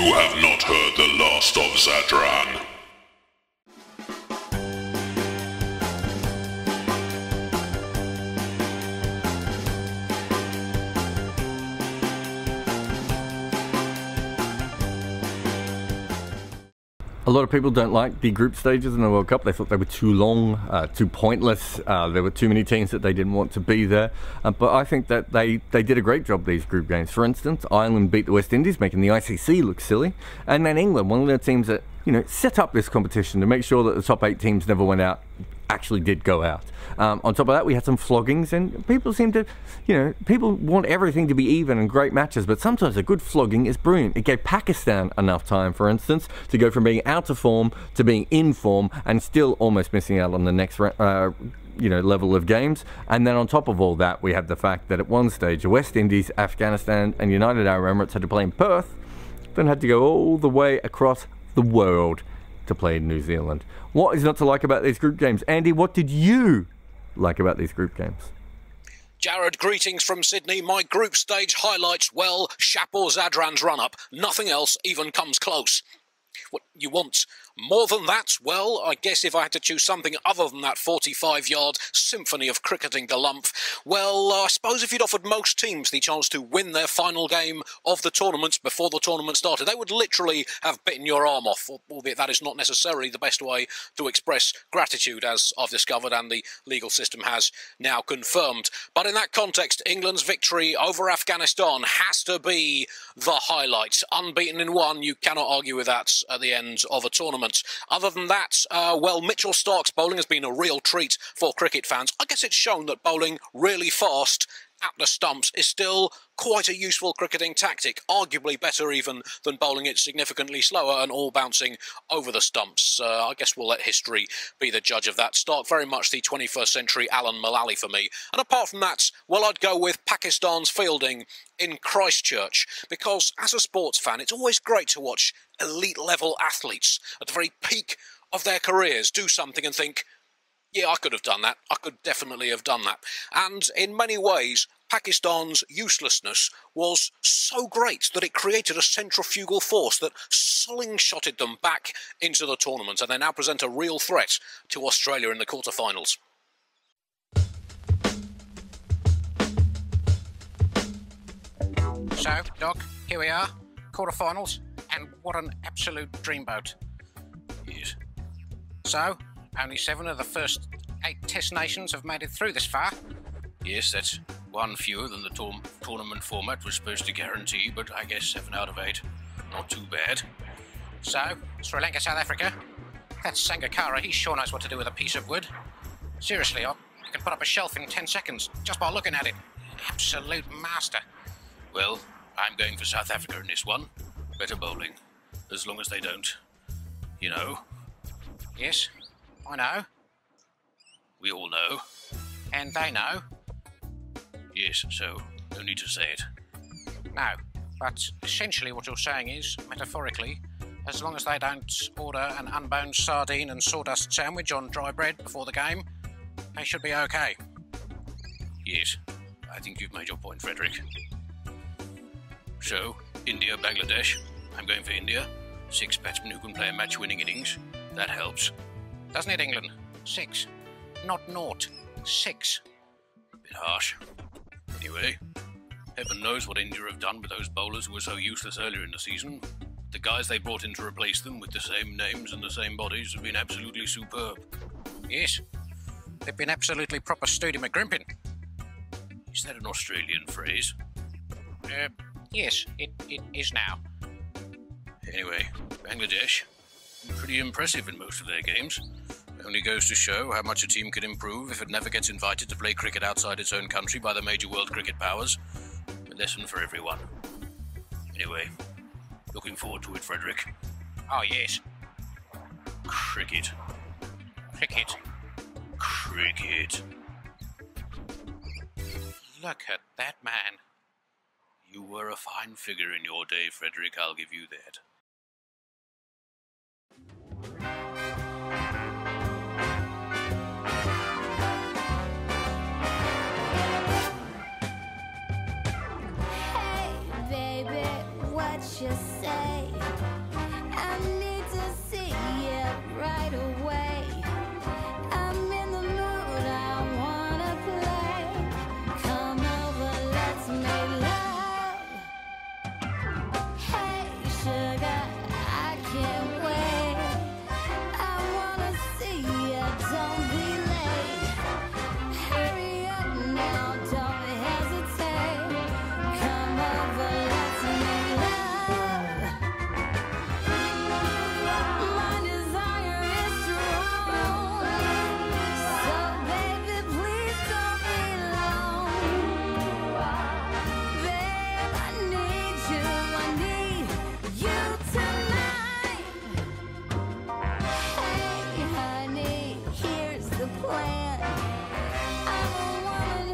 You have not heard the last of Zadran. A lot of people don't like the group stages in the World Cup. They thought they were too long, too pointless. There were too many teams that they didn't want to be there. But I think that they did a great job, these group games. For instance, Ireland beat the West Indies, making the ICC look silly. And then England, one of the teams that, set up this competition to make sure that the top 8 teams never went out, actually did go out. On top of that, we had some floggings, and people seem to, people want everything to be even and great matches, but sometimes a good flogging is brilliant. It gave Pakistan enough time, for instance, to go from being out of form to being in form and still almost missing out on the next level of games. And then on top of all that, we have the fact that at one stage, the West Indies, Afghanistan and United Arab Emirates had to play in Perth, then had to go all the way across the world to play in New Zealand. What is not to like about these group games? Andy, what did you like about these group games? Jarrod, greetings from Sydney. My group stage highlights, well, Chapeau Zadran's run-up. Nothing else even comes close. What you want more than that? Well, I guess if I had to choose something other than that 45-yard symphony of cricketing galump, well, I suppose if you'd offered most teams the chance to win their final game of the tournament before the tournament started, they would literally have bitten your arm off, albeit that is not necessarily the best way to express gratitude, as I've discovered and the legal system has now confirmed. But in that context, England's victory over Afghanistan has to be the highlight. Unbeaten in one, you cannot argue with that at the end of a tournament. Other than that, well, Mitchell Starc's bowling has been a real treat for cricket fans. I guess it's shown that bowling really fast at the stumps is still quite a useful cricketing tactic, arguably better even than bowling it significantly slower and all bouncing over the stumps. I guess we'll let history be the judge of that. Stark very much the 21st century Alan Mullally for me. And apart from that, well, I'd go with Pakistan's fielding in Christchurch, because as a sports fan, it's always great to watch elite level athletes at the very peak of their careers do something and think, yeah, I could have done that. I could definitely have done that. And in many ways, Pakistan's uselessness was so great that it created a centrifugal force that slingshotted them back into the tournament, and they now present a real threat to Australia in the quarterfinals. So, Doc, here we are, quarterfinals, and what an absolute dreamboat. Yes. So, only 7 of the first 8 test nations have made it through this far. Yes, that's one fewer than the tournament format was supposed to guarantee, but I guess 7 out of 8, not too bad. So, Sri Lanka, South Africa. That Sangakkara, he sure knows what to do with a piece of wood. Seriously, I can put up a shelf in 10 seconds just by looking at it. Absolute master. Well, I'm going for South Africa in this one. Better bowling. As long as they don't, Yes, I know. We all know. And they know. Yes, so no need to say it. No, but essentially what you're saying is, metaphorically, as long as they don't order an unboned sardine and sawdust sandwich on dry bread before the game, they should be okay. Yes, I think you've made your point, Frederick. So, India, Bangladesh. I'm going for India. 6 batsmen who can play a match-winning innings. That helps. Doesn't it, England? 6. Not 0. 6. Bit harsh. Anyway, heaven knows what India have done with those bowlers who were so useless earlier in the season. The guys they brought in to replace them with the same names and the same bodies have been absolutely superb. Yes, they've been absolutely proper Studi McGrimpin. Is that an Australian phrase? Yes, it is now. Anyway, Bangladesh, pretty impressive in most of their games. Only goes to show how much a team can improve if it never gets invited to play cricket outside its own country by the major world cricket powers. A lesson for everyone. Anyway, looking forward to it, Frederick. Oh, yes. Cricket. Cricket. Cricket. Look at that man. You were a fine figure in your day, Frederick, I'll give you that. Hey, baby, what you say? delay. I need to see it right away. I'm in the mood, I wanna play. Come over, let's make love. Hey, sugar, I can't wait. I wanna see you, don't be late. Hurry up now, don't hesitate. Come over, let's make love. My desire is strong, so baby, please don't be long. Babe, I need you tonight. Hey, honey, here's the plan. I'm a woman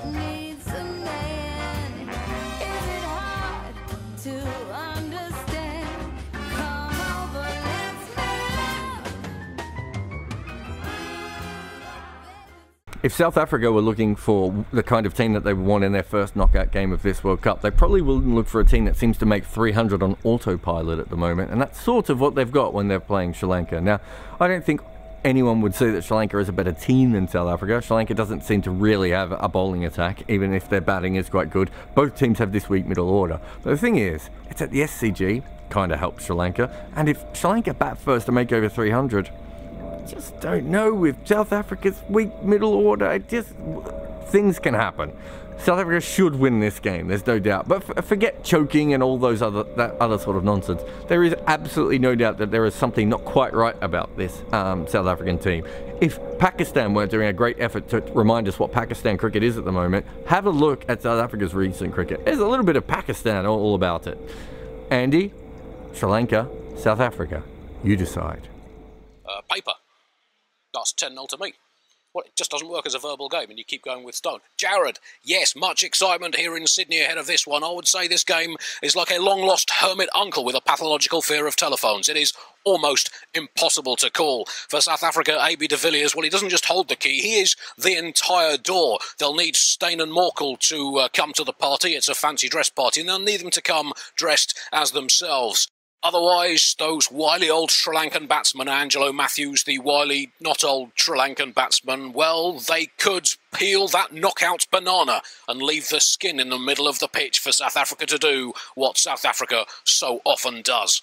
who needs a man. Is it hard to understand? Come over, let's make love. If South Africa were looking for the kind of team that they want in their first knockout game of this World Cup, they probably wouldn't look for a team that seems to make 300 on autopilot at the moment, and that's sort of what they've got when they're playing Sri Lanka. Now, I don't think anyone would say that Sri Lanka is a better team than South Africa. Sri Lanka doesn't seem to really have a bowling attack, even if their batting is quite good. Both teams have this weak middle order. But the thing is, it's at the SCG, kind of helps Sri Lanka, and if Sri Lanka bat first to make over 300, just don't know with South Africa's weak middle order. Things can happen. South Africa should win this game, there's no doubt. But forget choking and all those that other sort of nonsense. There is absolutely no doubt that there is something not quite right about this South African team. If Pakistan weren't doing a great effort to remind us what Pakistan cricket is at the moment, have a look at South Africa's recent cricket. There's a little bit of Pakistan all about it. Andy, Sri Lanka, South Africa, you decide. Paper. That's 10-0 to me. Well, it just doesn't work as a verbal game, and you keep going with stone. Jarrod, yes, much excitement here in Sydney ahead of this one. I would say this game is like a long-lost hermit uncle with a pathological fear of telephones. It is almost impossible to call. For South Africa, A.B. de Villiers, well, he doesn't just hold the key, he is the entire door. They'll need Steyn and Morkel to come to the party. It's a fancy dress party, and they'll need them to come dressed as themselves. Otherwise, those wily old Sri Lankan batsmen, Angelo Matthews, the wily, not old Sri Lankan batsman, well, they could peel that knockout banana and leave the skin in the middle of the pitch for South Africa to do what South Africa so often does.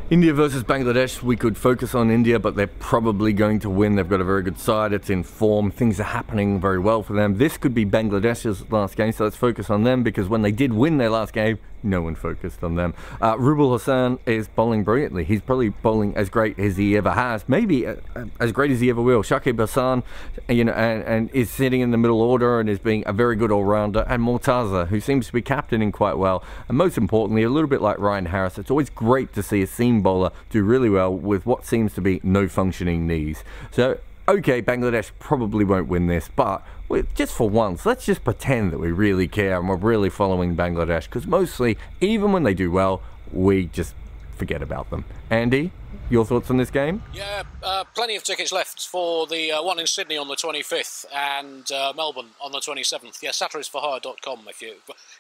India versus Bangladesh, we could focus on India, but they're probably going to win. They've got a very good side, it's in form, things are happening very well for them. This could be Bangladesh's last game, so let's focus on them, because when they did win their last game, no one focused on them. Rubul Hassan is bowling brilliantly. He's probably bowling as great as he ever has, maybe as great as he ever will. Shakib Hassan, you know, and is sitting in the middle order and is being a very good all-rounder. And Mortaza, who seems to be captaining quite well. And most importantly, a little bit like Ryan Harris, it's always great to see a seam bowler do really well with what seems to be no functioning knees. So, okay, Bangladesh probably won't win this, but just for once, let's just pretend that we really care and we're really following Bangladesh, because mostly, even when they do well, we just forget about them. Andy? Your thoughts on this game? Yeah, plenty of tickets left for the one in Sydney on the 25th and Melbourne on the 27th. Yeah, satirisforhire.com if you...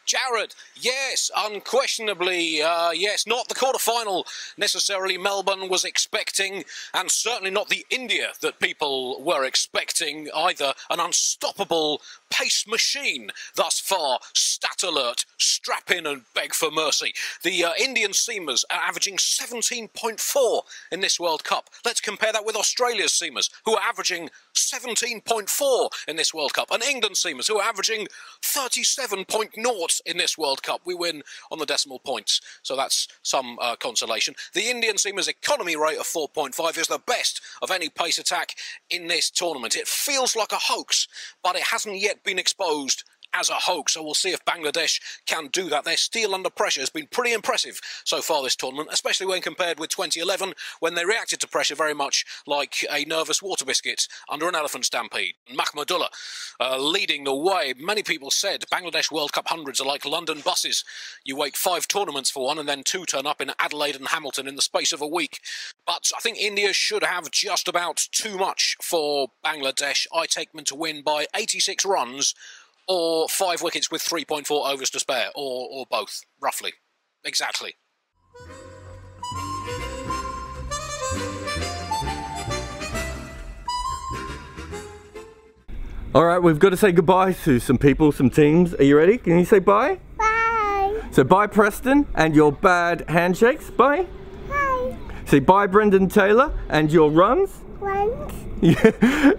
Jarrod, yes, unquestionably, yes, not the quarter-final necessarily Melbourne was expecting, and certainly not the India that people were expecting either. An unstoppable pace machine thus far. Stat alert, strap in and beg for mercy. The Indian seamers are averaging 17.4 in this World Cup. Let's compare that with Australia's seamers, who are averaging 17.4 in this World Cup, and England seamers, who are averaging 37.0 in this World Cup. We win on the decimal points, so that's some consolation. The Indian seamers' economy rate of 4.5 is the best of any pace attack in this tournament. It feels like a hoax, but it hasn't yet been exposed as a hoax, so we'll see if Bangladesh can do that. Their steel under pressure has been pretty impressive so far this tournament, especially when compared with 2011, when they reacted to pressure very much like a nervous water biscuit under an elephant stampede. Mahmudullah leading the way. Many people said Bangladesh World Cup hundreds are like London buses. You wait 5 tournaments for one and then 2 turn up in Adelaide and Hamilton in the space of a week. But I think India should have just about too much for Bangladesh. I take them to win by 86 runs, or 5 wickets with 3.4 overs to spare, or both, roughly. Exactly. All right, we've got to say goodbye to some people, some teams. Are you ready? Can you say bye? Bye. So bye, Preston, and your bad handshakes. Bye. Bye. Say bye, Brendan Taylor, and your runs. Once.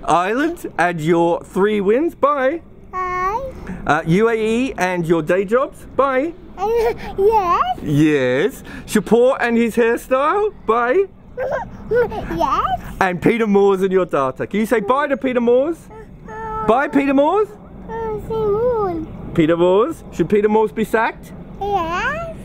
Ireland, and your 3 wins. Bye. Bye. UAE and your day jobs. Bye. Yes. Yes. Shapur and his hairstyle. Bye. Yes. And Peter Moores and your data. Can you say bye to Peter Moores? Bye, Peter Moores. Moon. Peter Moores. Should Peter Moores be sacked? Yes.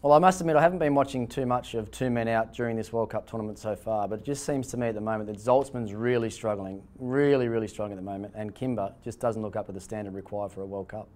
Well, I must admit I haven't been watching too much of 2 men out during this World Cup tournament so far, but it just seems to me at the moment that Zaltzman's really struggling, really struggling at the moment, and Kimber just doesn't look up to the standard required for a World Cup.